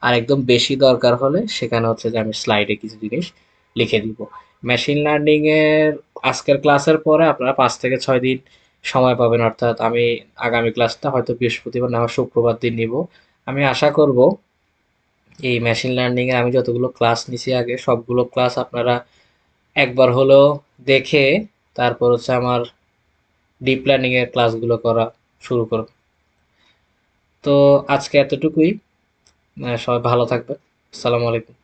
আর একদম বেশি দরকার হলে সেখানে হচ্ছে যে আমি স্লাইডে কিছু জিনিস লিখে দিব। মেশিন লার্নিং এর আজকের ক্লাসের পরে আপনারা 5 থেকে 6 দিন সময় পাবেন, অর্থাৎ আমি আগামী ক্লাসটা হয়তো বৃহস্পতিবার না হয় শুক্রবার দিন নিব। আমি আশা করব এই মেশিন লার্নিং এ আমি যতগুলো ক্লাস নিছি আগে সবগুলো ক্লাস আপনারা একবার হলেও দেখে তারপর হচ্ছে আমার ডিপ লার্নিং এর ক্লাসগুলো করা শুরু করব। তো আজকে এতটুকুই। সবাই ভালো থাকবেন। আসসালামু আলাইকুম।